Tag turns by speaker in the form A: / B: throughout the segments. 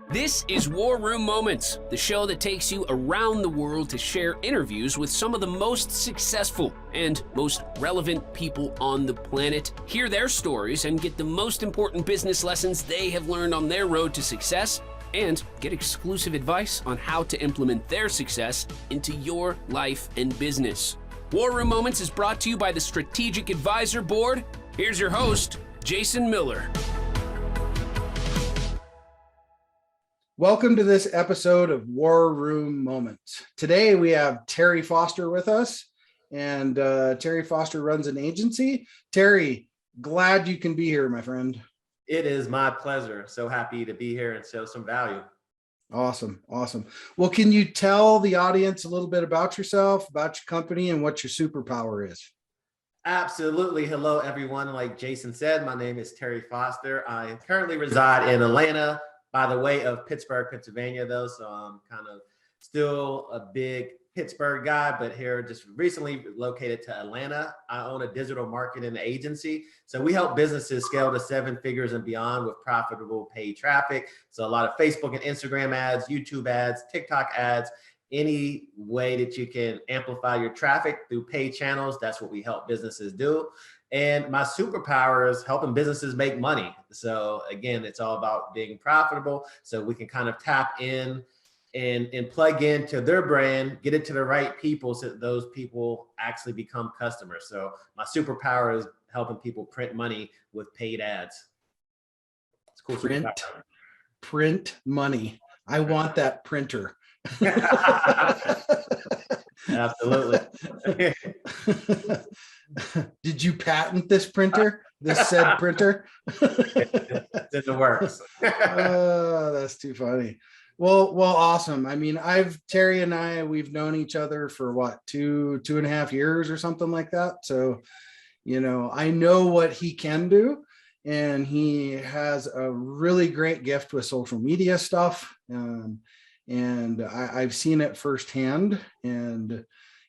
A: This is War Room Moments, the show that takes you around the world to share interviews with some of the most successful and most relevant people on the planet, hear their stories, and get the most important business lessons they have learned on their road to success, and get exclusive advice on how to implement their success into your life and business. War Room Moments is brought to you by the Strategic Advisor Board. Here's your host, Jason Miller.
B: Welcome to this episode of War Room Moments. Today we have Terry Foster with us, and Terry Foster runs an agency. Terry, glad you can be here, my friend.
C: It is my pleasure. So happy to be here and show some value.
B: Awesome. Well, can you tell the audience a little bit about yourself, about your company, and what your superpower is?
C: Absolutely. Hello, everyone. Like Jason said, my name is Terry Foster. I currently reside in Atlanta, by the way of Pittsburgh, Pennsylvania, though. So I'm kind of still a big Pittsburgh guy, but here just recently located to Atlanta. I own a digital marketing agency. So we help businesses scale to 7 figures and beyond with profitable paid traffic. So a lot of Facebook and Instagram ads, YouTube ads, TikTok ads, any way that you can amplify your traffic through paid channels. That's what we help businesses do. And my superpower is helping businesses make money. So again, it's all about being profitable. So we can kind of tap in and plug into their brand, get it to the right people so that those people actually become customers. So my superpower is helping people print money with paid ads. It's cool.
B: Print money. I want that printer.
C: Absolutely.
B: Did you patent this printer? This said printer?
C: It's in the works.
B: Oh, that's too funny. Well, awesome. I mean, Terry and I, we've known each other for what, two and a half years or something like that. So, I know what he can do, and he has a really great gift with social media stuff. And I've seen it firsthand, and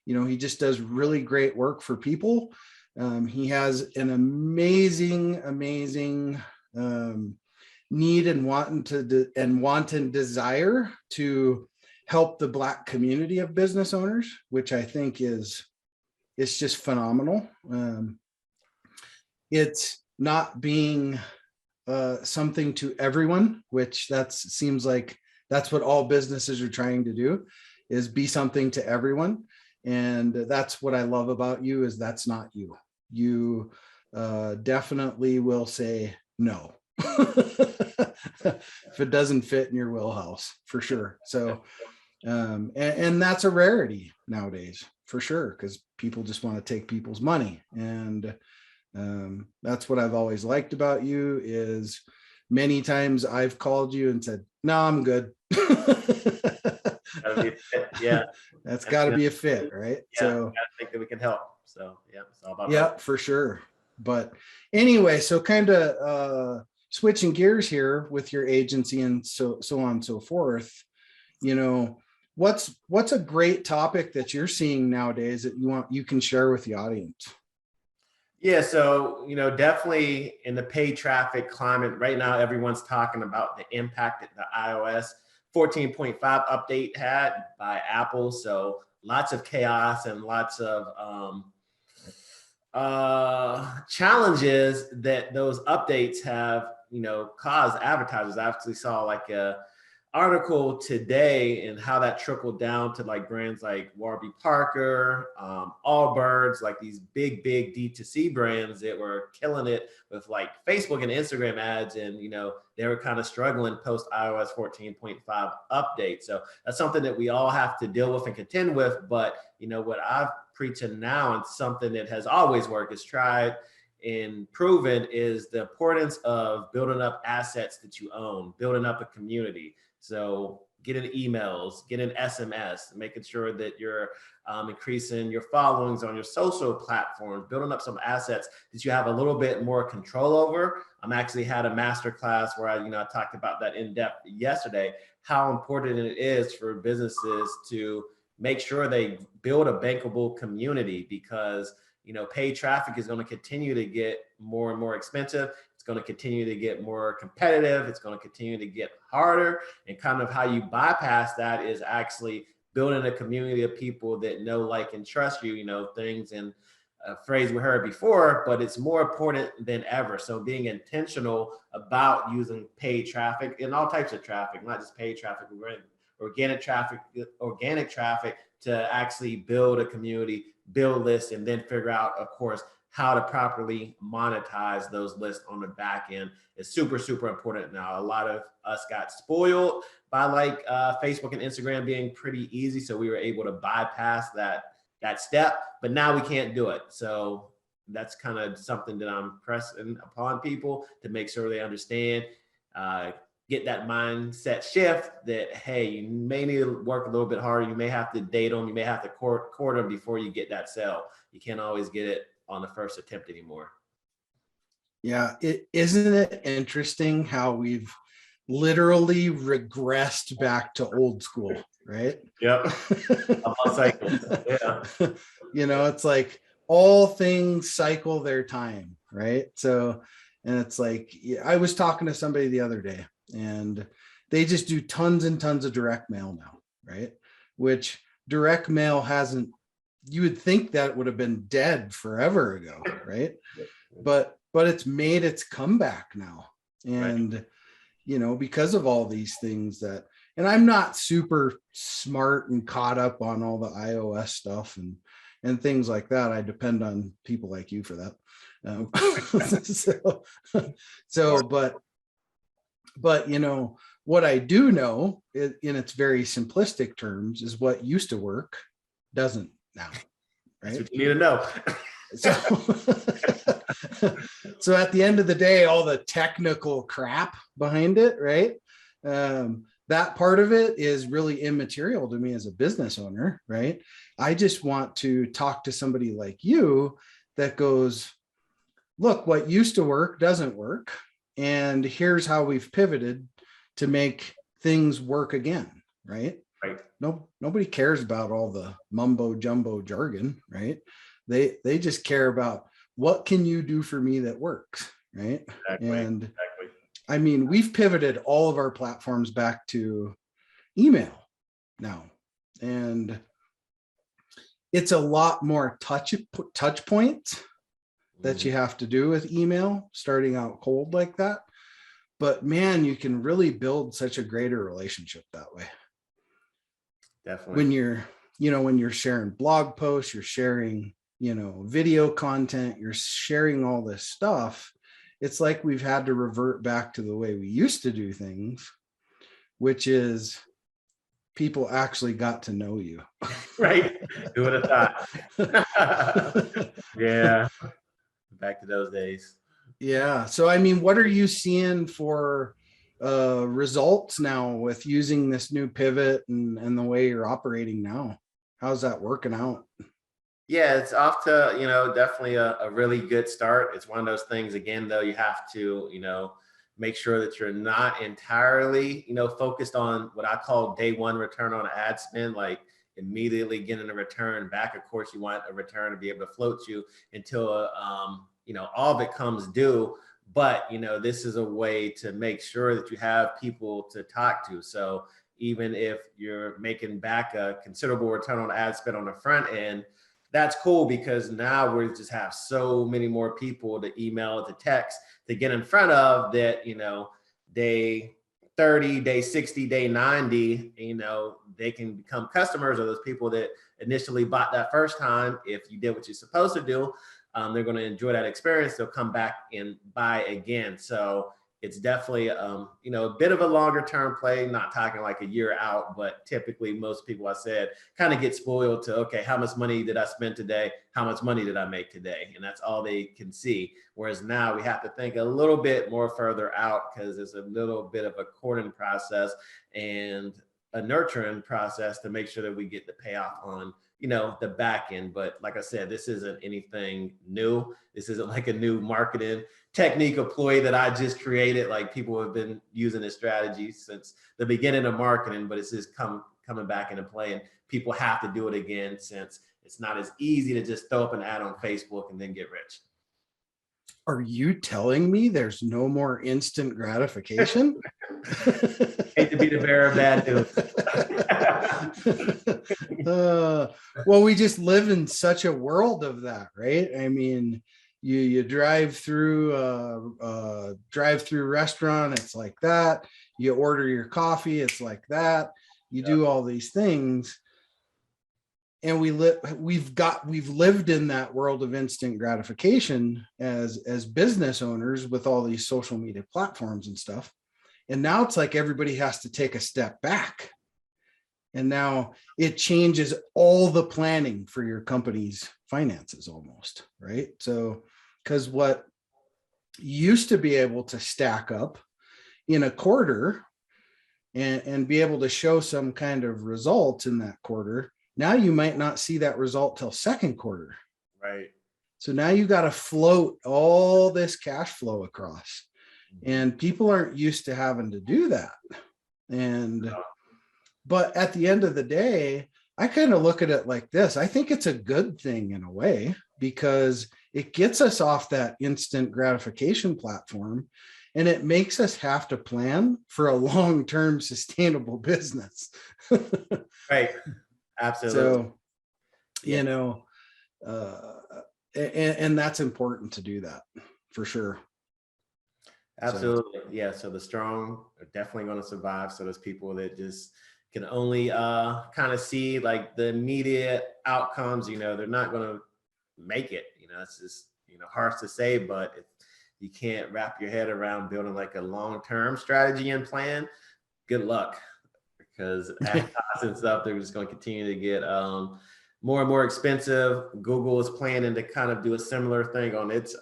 B: he just does really great work for people. He has an amazing need and want and desire to help the Black community of business owners, which I think it's just phenomenal. It's not being something to everyone, which seems like that's what all businesses are trying to do, is be something to everyone. And that's what I love about you, is that's not you. You definitely will say no if it doesn't fit in your wheelhouse, for sure. So, and that's a rarity nowadays, for sure, because people just want to take people's money. And that's what I've always liked about you, is many times I've called you and said, no, I'm good.
C: Yeah,
B: that's got to be a fit, right?
C: Yeah, so I think that we can help. So yeah, it's all about
B: help. For sure. But anyway, so kind of switching gears here with your agency and so on and so forth. What's a great topic that you're seeing nowadays that you can share with the audience?
C: Yeah, so definitely in the paid traffic climate right now, everyone's talking about the impact that the iOS 14.5 update had by Apple. So lots of chaos and lots of challenges that those updates have, caused advertisers. I actually saw like a article today and how that trickled down to like brands like Warby Parker, Allbirds, like these big D2C brands that were killing it with like Facebook and Instagram ads. And, they were kind of struggling post iOS 14.5 update. So that's something that we all have to deal with and contend with. But, what I've preaching now, and something that has always worked, is tried and proven, is the importance of building up assets that you own, building up a community. So getting emails, getting SMS, making sure that you're increasing your followings on your social platforms, building up some assets that you have a little bit more control over. I'm actually had a masterclass where I talked about that in depth yesterday, how important it is for businesses to make sure they build a bankable community, because paid traffic is going to continue to get more and more expensive. It's going to continue to get more competitive. It's going to continue to get harder. And kind of how you bypass that is actually building a community of people that know, like, and trust you, things in a phrase we heard before, but it's more important than ever. So being intentional about using paid traffic and all types of traffic, not just paid traffic, organic traffic to actually build a community, build lists, and then figure out, of course, how to properly monetize those lists on the back end is super, super important now. A lot of us got spoiled by Facebook and Instagram being pretty easy. So we were able to bypass that step, but now we can't do it. So that's kind of something that I'm pressing upon people to make sure they understand, get that mindset shift that, hey, you may need to work a little bit harder. You may have to date them. You may have to court them before you get that sale. You can't always get it on the first attempt anymore.
B: Yeah. Isn't it interesting how we've literally regressed back to old school, right?
C: Yep. Cycles. Yeah.
B: It's like all things cycle their time, right? So, and it's like, I was talking to somebody the other day and they just do tons and tons of direct mail now, right? Which direct mail hasn't, you would think that would have been dead forever ago, right? But it's made its comeback now. And, right, because of all these things and I'm not super smart and caught up on all the iOS stuff and things like that. I depend on people like you for that. But what I do know in its very simplistic terms is what used to work doesn't now, right?
C: That's what you need to know.
B: So at the end of the day, all the technical crap behind it, right? That part of it is really immaterial to me as a business owner, right? I just want to talk to somebody like you that goes, look, what used to work doesn't work. And here's how we've pivoted to make things work again, right?
C: Right.
B: Nobody cares about all the mumbo jumbo jargon, right? They just care about what can you do for me that works, right?
C: Exactly.
B: And
C: exactly.
B: I mean, we've pivoted all of our platforms back to email now, and it's a lot more touch points that you have to do with email starting out cold like that. But man, you can really build such a greater relationship that way.
C: Definitely.
B: When you're sharing blog posts, you're sharing, video content, you're sharing all this stuff. It's like we've had to revert back to the way we used to do things, which is people actually got to know you.
C: Right. Who would have thought? Yeah. Back to those days.
B: Yeah. So, I mean, what are you seeing for results now with using this new pivot and the way you're operating now? How's that working out?
C: Yeah, it's off to, definitely a really good start. It's one of those things, again, though, you have to, make sure that you're not entirely, focused on what I call day one return on ad spend, like immediately getting a return back. Of course, you want a return to be able to float you until, all of it comes due. But, this is a way to make sure that you have people to talk to. So even if you're making back a considerable return on ad spend on the front end, that's cool, because now we just have so many more people to email, to text, to get in front of that, day 30, day 60, day 90, they can become customers, or those people that initially bought that first time. If you did what you're supposed to do, they're going to enjoy that experience. They'll come back and buy again. So it's definitely, a bit of a longer term play, not talking like a year out, but typically most people, I said, kind of get spoiled to, okay, how much money did I spend today? How much money did I make today? And that's all they can see. Whereas now we have to think a little bit more further out, because it's a little bit of a courting process and a nurturing process to make sure that we get the payoff on, the back end. But like I said, this isn't anything new. This isn't like a new marketing technique or ploy that I just created. Like, people have been using this strategy since the beginning of marketing, but it's just coming back into play, and people have to do it again, since it's not as easy to just throw up an ad on Facebook and then get rich.
B: Are you telling me there's no more instant gratification?
C: Hate to be the bearer of bad news.
B: Well, we just live in such a world of that, right? I mean, you drive through restaurant, it's like that. You order your coffee, it's like that. You do all these things, and we've lived in that world of instant gratification as business owners with all these social media platforms and stuff. And now it's like everybody has to take a step back. And now it changes all the planning for your company's finances almost, right? So, because what used to be able to stack up in a quarter and be able to show some kind of results in that quarter, now you might not see that result till second quarter.
C: Right.
B: So now you got to float all this cash flow across, and people aren't used to having to do that. And but at the end of the day, I kind of look at it like this. I think it's a good thing in a way, because it gets us off that instant gratification platform, and it makes us have to plan for a long-term sustainable business.
C: Right. Absolutely.
B: So, you know, and that's important to do that for sure.
C: Absolutely. Yeah. So the strong are definitely going to survive. So there's people that just can only kind of see like the immediate outcomes, you know, they're not going to make it, you know, it's just, you know, harsh to say, but if you can't wrap your head around building like a long-term strategy and plan, good luck, because advertising stuff, they're just going to continue to get more and more expensive. Google is planning to kind of do a similar thing on its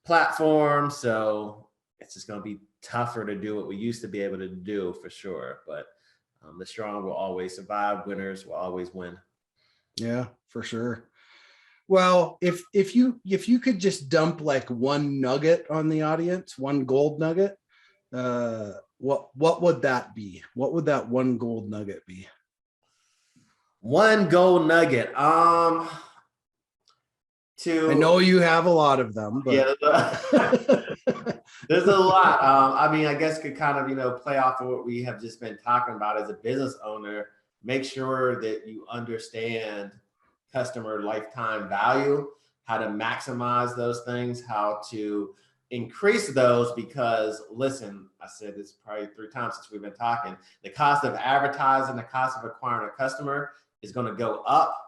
C: platform. So it's just going to be tougher to do what we used to be able to do for sure. But the strong will always survive. Winners will always win.
B: Yeah, for sure. Well, if you could just dump like one nugget on the audience, one gold nugget, what would that be? What would that one gold nugget be?
C: One gold nugget. I
B: know you have a lot of them, but
C: yeah, there's a lot. I mean, I guess could kind of, you know, play off of what we have just been talking about as a business owner. Make sure that you understand customer lifetime value, how to maximize those things, how to increase those, because listen, I said this probably 3 times since we've been talking, the cost of advertising, the cost of acquiring a customer is going to go up.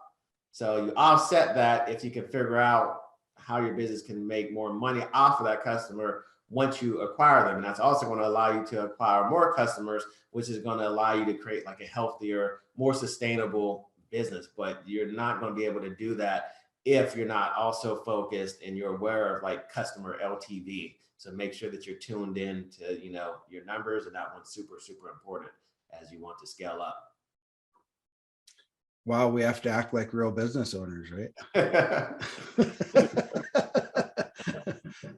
C: So you offset that if you can figure out how your business can make more money off of that customer once you acquire them. And that's also going to allow you to acquire more customers, which is going to allow you to create like a healthier, more sustainable business. But you're not going to be able to do that if you're not also focused and you're aware of like customer LTV. So make sure that you're tuned in to, you know, your numbers, and that one's super, super important as you want to scale up.
B: Wow, we have to act like real business owners, right?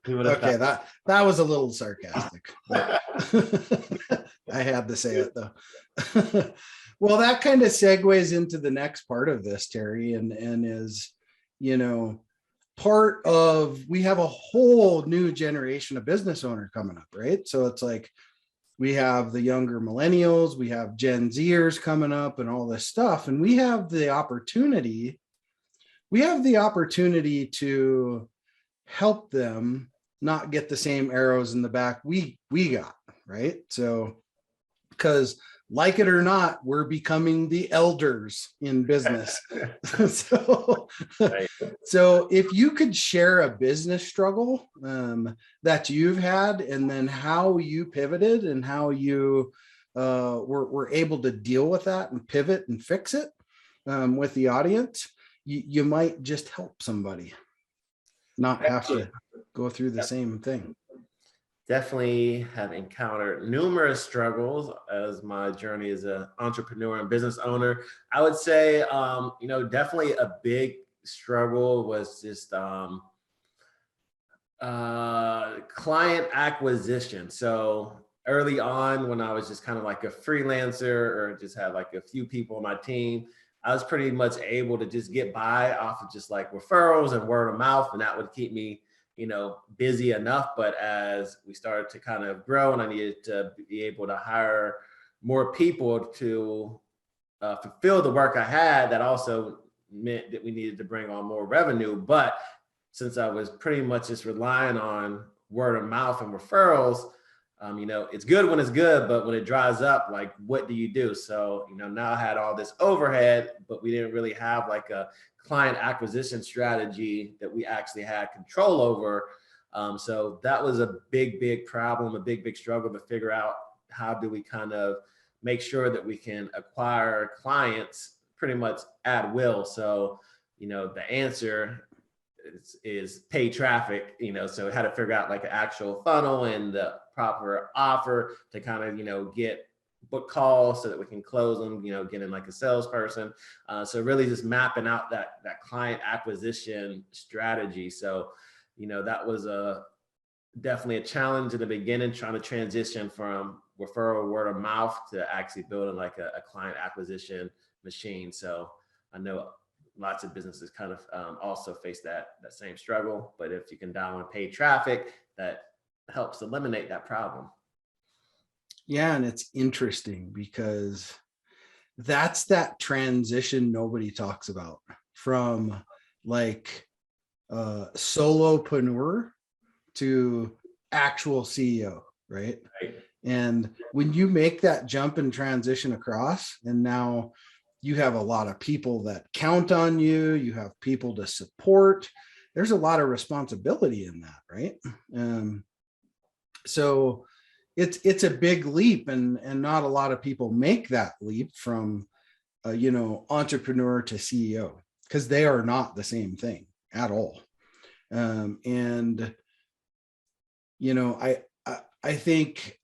B: Okay, that was a little sarcastic. I had to say it though. Well, that kind of segues into the next part of this, Terry, and is, you know, part of, we have a whole new generation of business owner coming up, right? So it's like we have the younger millennials, we have Gen Zers coming up and all this stuff, and we have the opportunity to help them not get the same arrows in the back we got, right? So, because like it or not, we're becoming the elders in business. So if you could share a business struggle that you've had, and then how you pivoted and how you were able to deal with that and pivot and fix it with the audience, you might just help somebody not have to go through the same thing.
C: Definitely have encountered numerous struggles as my journey as an entrepreneur and business owner. I would say, you know, definitely a big struggle was just client acquisition. So early on, when I was just kind of like a freelancer or just had like a few people on my team, I was pretty much able to just get by off of just like referrals and word of mouth, and that would keep me, busy enough, but as we started to kind of grow and I needed to be able to hire more people to fulfill the work I had, that also meant that we needed to bring on more revenue. But since I was pretty much just relying on word of mouth and referrals, it's good when it's good, but when it dries up, like, what do you do? So, now I had all this overhead, but we didn't really have like a client acquisition strategy that we actually had control over. So that was a big problem, a big struggle to figure out how do we kind of make sure that we can acquire clients pretty much at will. So, the answer is pay traffic, so we had to figure out like an actual funnel and the proper offer to kind of, get book calls so that we can close them, get in like a salesperson. So really just mapping out that client acquisition strategy. So, that was definitely a challenge in the beginning, trying to transition from referral word of mouth to actually building like a client acquisition machine. So I know lots of businesses kind of also face that same struggle, but if you can dial in paid traffic, that helps eliminate that problem.
B: Yeah, and it's interesting because that's that transition nobody talks about, from like solopreneur to actual CEO, right?
C: Right.
B: And when you make that jump and transition across, and now you have a lot of people that count on you, you have people to support, there's a lot of responsibility in that, right? So it's a big leap, and not a lot of people make that leap from entrepreneur to CEO, because they are not the same thing at all. And I think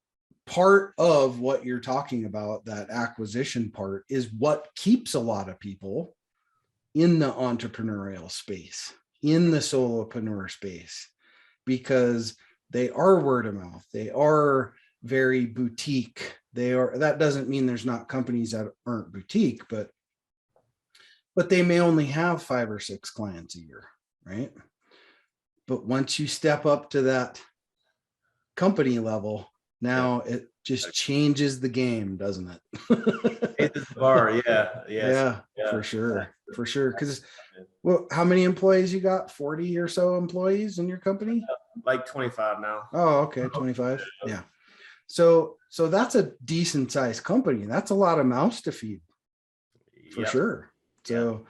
B: part of what you're talking about, that acquisition part, is what keeps a lot of people in the entrepreneurial space, in the solopreneur space, because they are word of mouth. They are very boutique. That doesn't mean there's not companies that aren't boutique, but they may only have 5 or 6 clients a year, right? But once you step up to that company level, now it just changes the game, doesn't it?
C: It's the bar, yeah,
B: for sure. Because, well, how many employees you got? 40 or so employees in your company?
C: Like 25 now.
B: Oh, okay, 25. Yeah. So that's a decent sized company. That's a lot of mouths to feed, for sure. So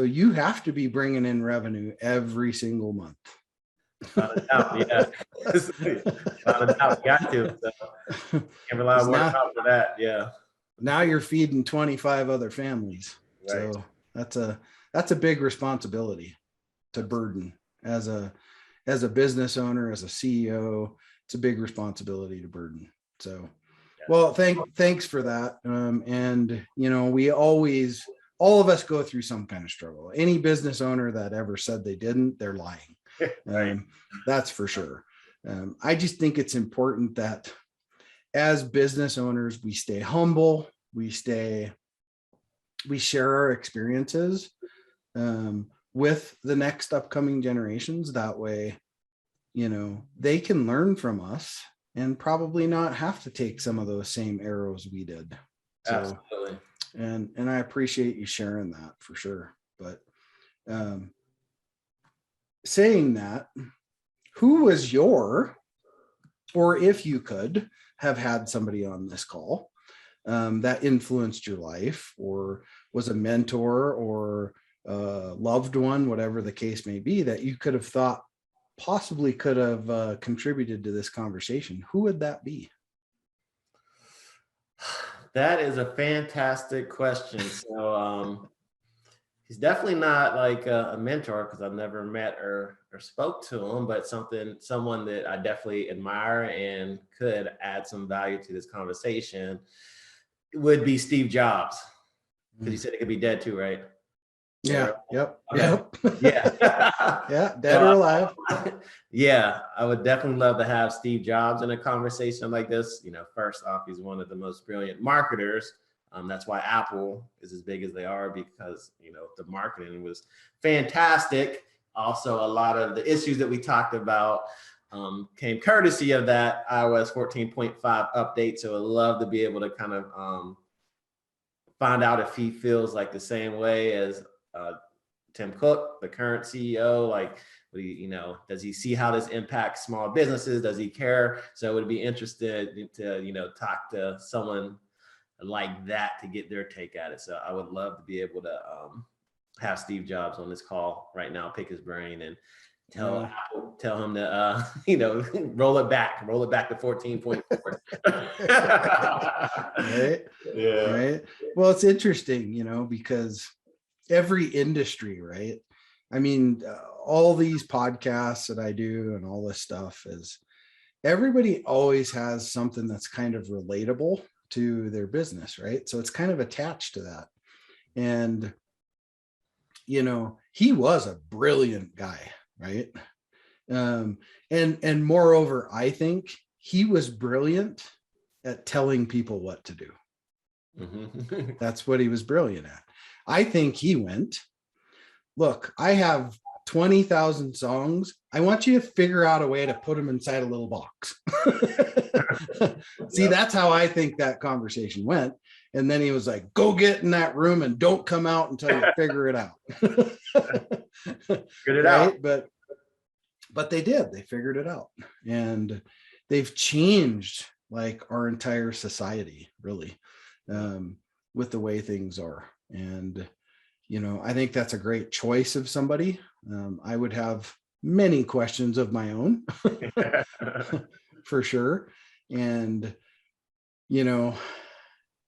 B: you have to be bringing in revenue every single month.
C: Without a doubt, yeah. Without a doubt, got to. So can't rely on word of mouth for that. Yeah.
B: Now you're feeding 25 other families. Right. So that's a big responsibility to burden as a business owner, as a CEO. It's a big responsibility to burden. So, well, thanks for that. And we always, all of us go through some kind of struggle. Any business owner that ever said they didn't, they're lying. Right. That's for sure. I just think it's important that as business owners, we stay humble, we share our experiences with the next upcoming generations. That way, they can learn from us and probably not have to take some of those same arrows we did. So, absolutely. And I appreciate you sharing that, for sure. But saying that, who was or if you could have had somebody on this call that influenced your life, or was a mentor or a loved one, whatever the case may be, that you could have thought possibly could have contributed to this conversation, who would that be?
C: That is a fantastic question. So he's definitely not like a mentor, because I've never met or spoke to him, but someone that I definitely admire and could add some value to this conversation would be Steve Jobs, because you said it could be dead too, right?
B: Yeah. Yep. Okay. Yep.
C: Yeah.
B: Yeah. Dead or alive.
C: Yeah, I would definitely love to have Steve Jobs in a conversation like this. First off, he's one of the most brilliant marketers. That's why Apple is as big as they are, because the marketing was fantastic. Also, a lot of the issues that we talked about came courtesy of that iOS 14.5 update. So I'd love to be able to kind of find out if he feels like the same way as Tim Cook, the current CEO. Like, does he see how this impacts small businesses? Does he care? So I would be interested to, talk to someone like that to get their take at it. So I would love to be able to have Steve Jobs on this call right now, pick his brain and tell him to, roll it back to 14.4.
B: Right.
C: Yeah.
B: Right. Well, it's interesting, because every industry, right? I mean, all these podcasts that I do and all this stuff is everybody always has something that's kind of relatable to their business, right? So it's kind of attached to that. And, he was a brilliant guy, right? And moreover, I think he was brilliant at telling people what to do.
C: Mm-hmm.
B: That's what he was brilliant at. I think he went, look, I have 20,000 songs. I want you to figure out a way to put them inside a little box. See, that's how I think that conversation went. And then he was like, go get in that room and don't come out until you figure it out.
C: Figured it out.
B: But they did. They figured it out. And they've changed like our entire society, really, with the way things are. And, I think that's a great choice of somebody. I would have many questions of my own for sure. And,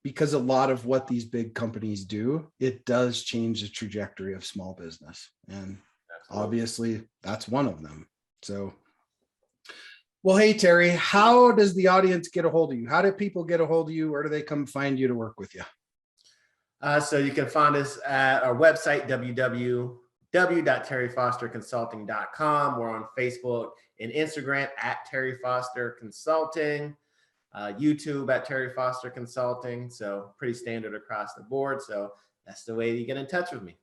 B: because a lot of what these big companies do, it does change the trajectory of small business. And obviously that's one of them. So, well, hey, Terry, how does the audience get a hold of you? How do people get a hold of you? Where do they come find you to work with you?
C: So you can find us at our website, www.terryfosterconsulting.com. We're on Facebook and Instagram at Terry Foster Consulting, YouTube at Terry Foster Consulting. So pretty standard across the board. So that's the way you get in touch with me.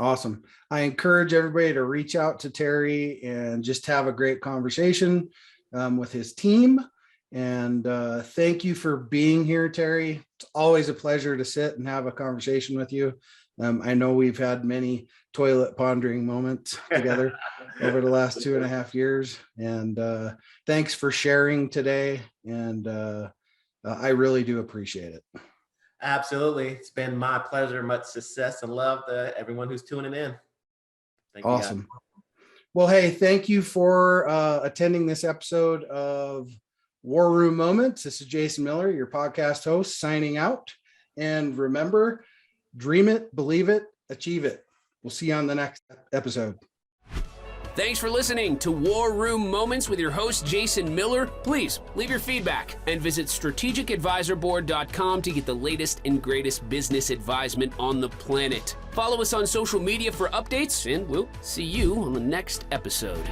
B: Awesome. I encourage everybody to reach out to Terry and just have a great conversation with his team. And thank you for being here, Terry. It's always a pleasure to sit and have a conversation with you. I know we've had many toilet pondering moments together over the last 2.5 years. And thanks for sharing today. And I really do appreciate it.
C: Absolutely. It's been my pleasure. Much success and love to everyone who's tuning in. Thank you,
B: awesome.
C: guys.
B: Well, hey, thank you for attending this episode of War Room Moments. This is Jason Miller, your podcast host, signing out. And remember, dream it, believe it, achieve it. We'll see you on the next episode.
A: Thanks for listening to War Room Moments with your host, Jason Miller. Please leave your feedback and visit strategicadvisorboard.com to get the latest and greatest business advisement on the planet. Follow us on social media for updates, and we'll see you on the next episode.